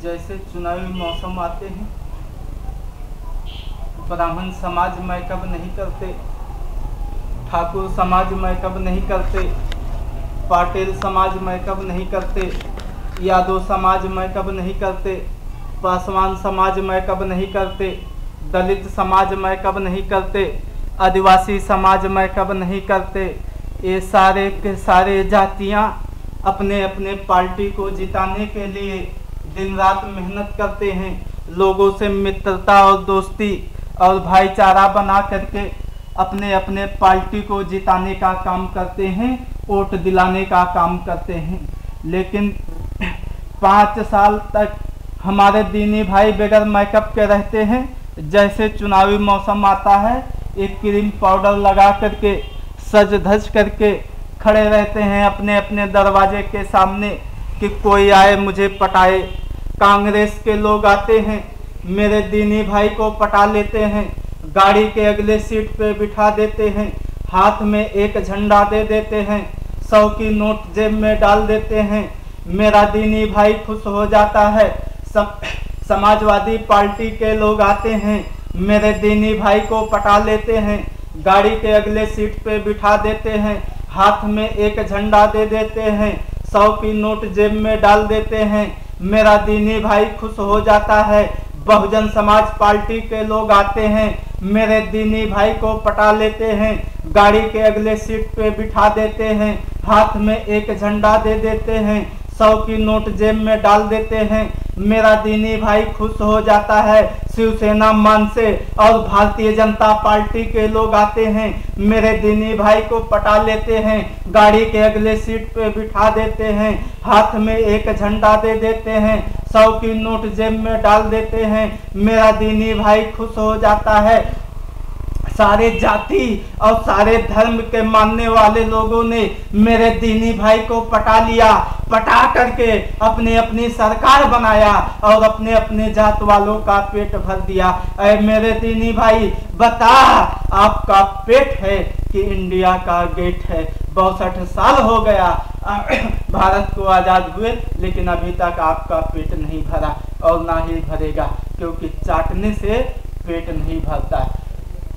जैसे चुनावी मौसम आते हैं, ब्राह्मण समाज मैकअप नहीं करते, ठाकुर समाज मैकअप नहीं करते, पाटिल समाज मैकअप नहीं करते, यादव समाज मैकअप नहीं करते, पासवान समाज मैकअप नहीं करते, दलित समाज मैकअप नहीं करते, आदिवासी समाज मैकअप नहीं करते। ये सारे के सारे जातियां अपने अपने पार्टी को जिताने के लिए दिन रात मेहनत करते हैं। लोगों से मित्रता और दोस्ती और भाईचारा बना करके अपने अपने पार्टी को जिताने का काम करते हैं, वोट दिलाने का काम करते हैं। लेकिन 5 साल तक हमारे दीनी भाई बगैर मेकअप के रहते हैं। जैसे चुनावी मौसम आता है, एक क्रीम पाउडर लगा करके सज धज करके खड़े रहते हैं अपने अपने दरवाजे के सामने कि कोई आए मुझे पटाए। कांग्रेस के लोग आते हैं, मेरे दीनी भाई को पटा लेते हैं, गाड़ी के अगले सीट पे बिठा देते हैं, हाथ में एक झंडा दे देते हैं, 100 की नोट जेब में डाल देते हैं। मेरा दीनी भाई खुश हो जाता है। समाजवादी पार्टी के लोग आते हैं, मेरे दीनी भाई को पटा लेते हैं, गाड़ी के अगले सीट पे बिठा देते हैं, हाथ में एक झंडा दे देते हैं, 100 की नोट जेब में डाल देते हैं। मेरा दीनी भाई खुश हो जाता है। बहुजन समाज पार्टी के लोग आते हैं, मेरे दीनी भाई को पटा लेते हैं, गाड़ी के अगले सीट पे बिठा देते हैं, हाथ में एक झंडा दे देते हैं, 100 की नोट जेब में डाल देते हैं। मेरा दीनी भाई खुश हो जाता है। शिवसेना मानसे और भारतीय जनता पार्टी के लोग आते हैं, मेरे दीनी भाई को पटा लेते हैं, गाड़ी के अगले सीट पे बिठा देते हैं, हाथ में एक झंडा दे देते हैं, 100 की नोट जेब में डाल देते हैं। मेरा दीनी भाई खुश हो जाता है। सारे जाति और सारे धर्म के मानने वाले लोगों ने मेरे दीनी भाई को पटा लिया, पटा करके अपने अपनी सरकार बनाया और अपने अपने जात वालों का पेट भर दिया। अरे मेरे दीनी भाई, बता आपका पेट है कि इंडिया का गेट है? 62 साल हो गया भारत को आज़ाद हुए, लेकिन अभी तक आपका पेट नहीं भरा और ना ही भरेगा, क्योंकि चाटने से पेट नहीं भरता।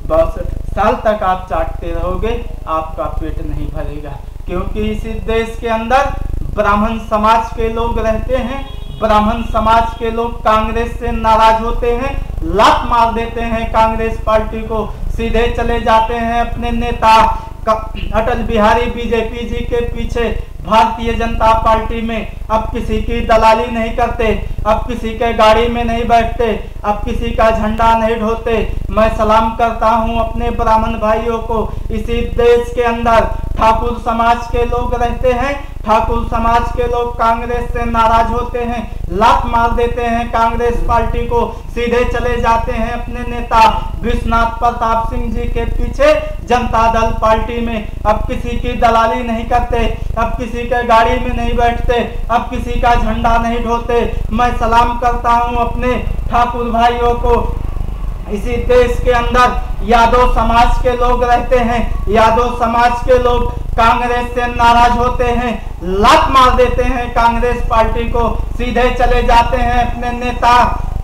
62 साल तक आप चाटते रहोगे, आपका पेट नहीं भरेगा। क्योंकि इसी देश के अंदर ब्राह्मण समाज के लोग रहते हैं। ब्राह्मण समाज के लोग कांग्रेस से नाराज होते हैं, लात मार देते हैं कांग्रेस पार्टी को, सीधे चले जाते हैं अपने नेता अटल बिहारी बीजेपी जी के पीछे भारतीय जनता पार्टी में। अब किसी की दलाली नहीं करते, अब किसी के गाड़ी में नहीं बैठते, अब किसी का झंडा नहीं ढोते। मैं सलाम करता हूं अपने ब्राह्मण भाइयों को। इसी देश के अंदर ठाकुर समाज के लोग रहते हैं। ठाकुर समाज के लोग कांग्रेस से नाराज होते हैं, लात मार देते हैं कांग्रेस पार्टी को, सीधे चले जाते हैं अपने नेता विश्वनाथ प्रताप सिंह जी के पीछे जनता दल पार्टी में। अब किसी की दलाली नहीं करते, अब किसी के गाड़ी में नहीं बैठते, अब किसी का झंडा नहीं ढोते। मैं सलाम करता हूं अपने ठाकुर भाइयों को। इसी देश के अंदर यादव समाज के लोग रहते हैं। यादव समाज के लोग कांग्रेस से नाराज होते हैं, लात मार देते हैं कांग्रेस पार्टी को, सीधे चले जाते हैं अपने नेता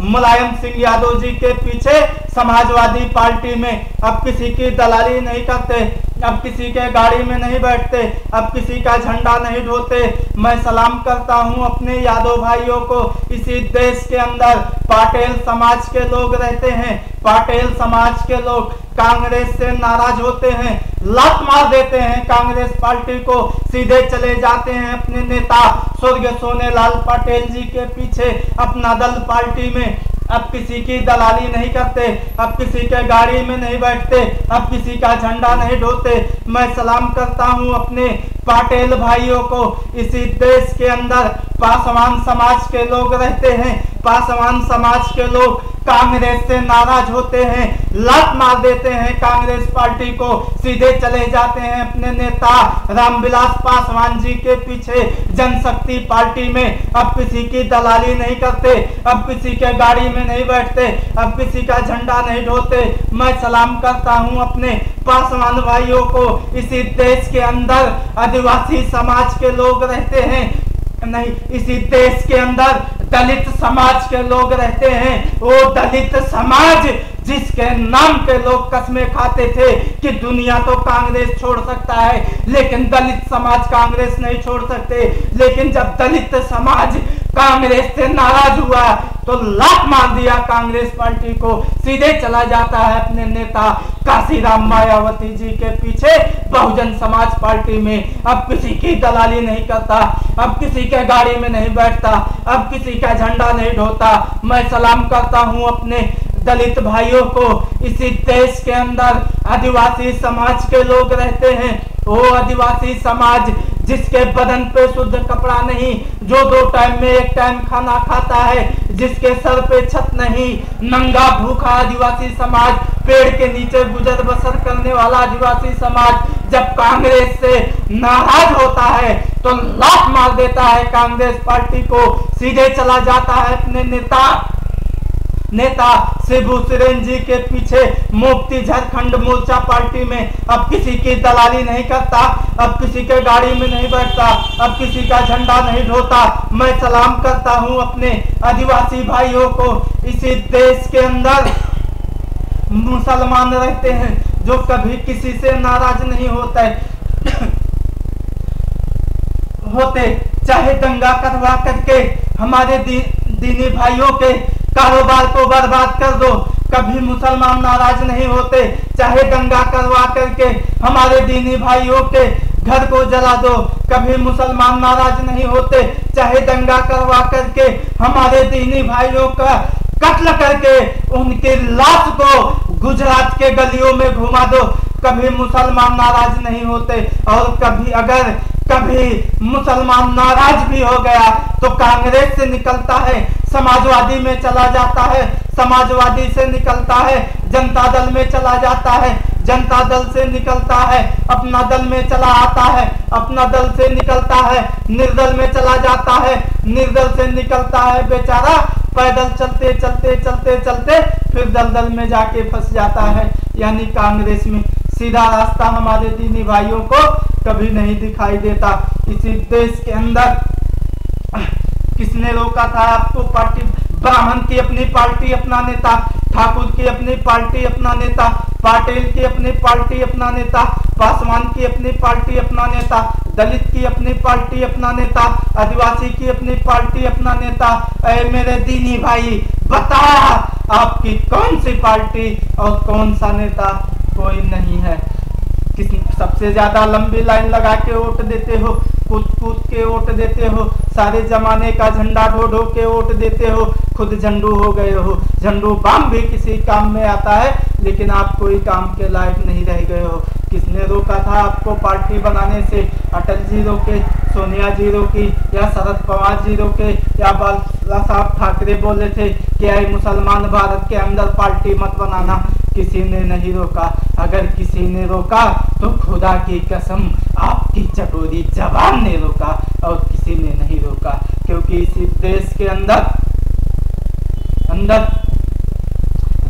मुलायम सिंह यादव जी के पीछे समाजवादी पार्टी में। अब किसी की दलाली नहीं करते, अब किसी के गाड़ी में नहीं बैठते, अब किसी का झंडा नहीं ढोते। मैं सलाम करता हूं अपने यादव भाइयों को। इसी देश के अंदर पाटिल समाज के लोग रहते हैं। पाटिल समाज के लोग कांग्रेस से नाराज होते हैं, लात मार देते हैं कांग्रेस पार्टी को, सीधे चले जाते हैं अपने नेता स्वर्गीय सोनेलाल पटेल जी के पीछे अपना दल पार्टी में। अब किसी की दलाली नहीं करते, अब किसी के गाड़ी में नहीं बैठते, अब किसी का झंडा नहीं ढोते। मैं सलाम करता हूं अपने पाटिल भाइयों को। इसी देश के अंदर पासवान समाज के लोग रहते हैं। पासवान समाज के लोग कांग्रेस से नाराज होते हैं, लात मार देते हैं कांग्रेस पार्टी को, सीधे चले जाते हैं अपने नेता रामविलास पासवान जी के पीछे जनशक्ति पार्टी में। अब किसी की दलाली नहीं करते, अब किसी के गाड़ी में नहीं बैठते, अब किसी का झंडा नहीं ढोते। मैं सलाम करता हूं अपने पासवान भाइयों को। इसी देश के अंदर आदिवासी समाज के लोग रहते हैं, नहीं, इसी देश के अंदर दलित समाज के लोग रहते हैं, वो दलित समाज जिसके नाम पे लोग कसमें खाते थे कि दुनिया तो कांग्रेस छोड़ सकता है लेकिन दलित समाज कांग्रेस नहीं छोड़ सकते। लेकिन जब दलित समाज कांग्रेस से नाराज हुआ तो लात मार दिया कांग्रेस पार्टी को, सीधे चला जाता है अपने नेता काशीराम मायावती जी के पीछे बहुजन समाज पार्टी में। अब किसी की दलाली नहीं करता, अब किसी के गाड़ी में नहीं बैठता, अब किसी का झंडा नहीं ढोता। मैं सलाम करता हूं अपने दलित भाइयों को। इसी देश के अंदर आदिवासी समाज के लोग रहते हैं, वो आदिवासी समाज जिसके बदन पे शुद्ध कपड़ा नहीं, जो 2 टाइम में 1 टाइम खाना खाता है, जिसके सर पे छत नहीं, नंगा भूखा आदिवासी समाज, पेड़ के नीचे गुजर बसर करने वाला आदिवासी समाज जब कांग्रेस से नाराज होता है तो लात मार देता है कांग्रेस पार्टी को, सीधे चला जाता है अपने नेता शिबू सोरेन जी के पीछे मुक्ति झारखंड मोर्चा पार्टी में। अब किसी की दलाली नहीं करता, अब किसी के गाड़ी में नहीं बैठता, अब किसी का झंडा नहीं ढोता। मैं सलाम करता हूं अपने आदिवासी भाइयों को। इसी देश के अंदर मुसलमान रहते हैं जो कभी किसी से नाराज नहीं होते चाहे दंगा करवा करके हमारे दीनी भाइयों के कारोबार को बर्बाद कर दो, कभी मुसलमान नाराज नहीं होते। चाहे दंगा करवा करके हमारे दीनी भाइयों के घर को जला दो, कभी मुसलमान नाराज नहीं होते। चाहे दंगा करवा करके हमारे दीनी भाइयों का कत्ल करके उनके लाश को गुजरात के गलियों में घुमा दो, कभी मुसलमान नाराज नहीं होते। और कभी मुसलमान नाराज भी हो गया तो कांग्रेस से निकलता है, समाजवादी में चला जाता है, समाजवादी से निकलता है, जनता दल में चला जाता है, जनता दल से निकलता है, अपना दल में चला आता है, अपना दल से निकलता है, निर्दल में चला जाता है, निर्दल से निकलता है बेचारा पैदल चलते चलते चलते चलते फिर दलदल में जाके फंस जाता है। यानी कांग्रेस में सीधा रास्ता हमारे दीनी भाइयों को कभी नहीं दिखाई देता। इसी देश के अंदर किसने रोका था आपको? पार्टी ब्राह्मण की अपनी पार्टी अपना नेता, ठाकुर की अपनी पार्टी अपना नेता, पाटिल की अपनी पार्टी अपना नेता, पासवान की अपनी पार्टी अपना नेता, दलित की अपनी पार्टी अपना नेता, आदिवासी की अपनी पार्टी अपना नेता। ऐ मेरे दीनी भाई, बता आपकी कौन सी पार्टी और कौन सा नेता? कोई नहीं है। सबसे ज्यादा लंबी लाइन लगा के वोट देते हो, कूद कूद के वोट देते हो, सारे जमाने का झंडा ढो ढो के वोट देते हो, खुद झंडू हो गए हो। झंडू बाम भी किसी काम में आता है लेकिन आप कोई काम के लायक नहीं रह गए हो। किसने रोका था आपको पार्टी बनाने से? अटल जी रोके, सोनिया जी रोकी, या शरद पवार जी रोके, या बाला साहब ठाकरे बोले थे कि आई मुसलमान भारत के अंदर पार्टी मत बनाना? किसी ने नहीं रोका। अगर किसी ने रोका तो खुदा की कसम आपकी चटोरी जबान ने रोका और किसी ने नहीं रोका। क्योंकि इसी देश के अंदर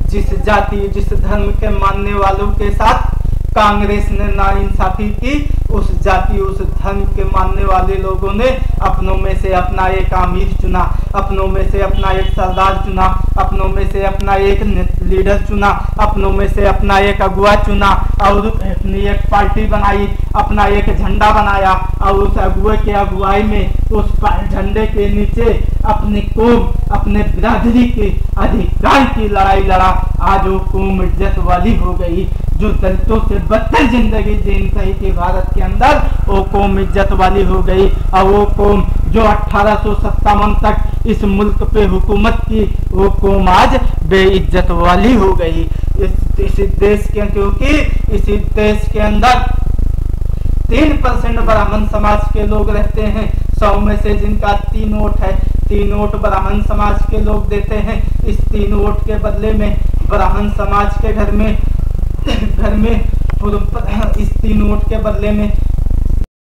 जिस जाति जिस धर्म के मानने वालों के साथ कांग्रेस ने नाइंसाफी की, उस जाति उस धर्म के मानने वाले लोगों ने अपनों में से अपना एक आमिर चुना, अपनों में से अपना एक सरदार चुना, अपनों में से अपना एक लीडर चुना, अपनों में से अपना एक अगुआ चुना और अपनी एक पार्टी बनाई, अपना एक झंडा बनाया और उस अगुए के अगुवाई में उस झंडे के नीचे अपनी कौम अपने बिरादरी के अधिकार की लड़ाई लड़ा। आज वो कौम इज्जत वाली हो गई। जो दलितों से बदतर जिंदगी जीन रही थी भारत के अंदर, वो कौम इज्जत वाली हो गई। और वो कौम जो 1857 तक इस मुल्क पे हुकूमत की, वो कौम आज बेइज्जत वाली हो गई। इसी देश के, क्योंकि इसी देश के अंदर 3% ब्राह्मण समाज के लोग रहते हैं। 100 में से जिनका 3 वोट है, 3 वोट ब्राह्मण समाज के लोग देते हैं। इस 3 वोट के बदले में ब्राह्मण समाज के घर में इस 3 वोट के बदले में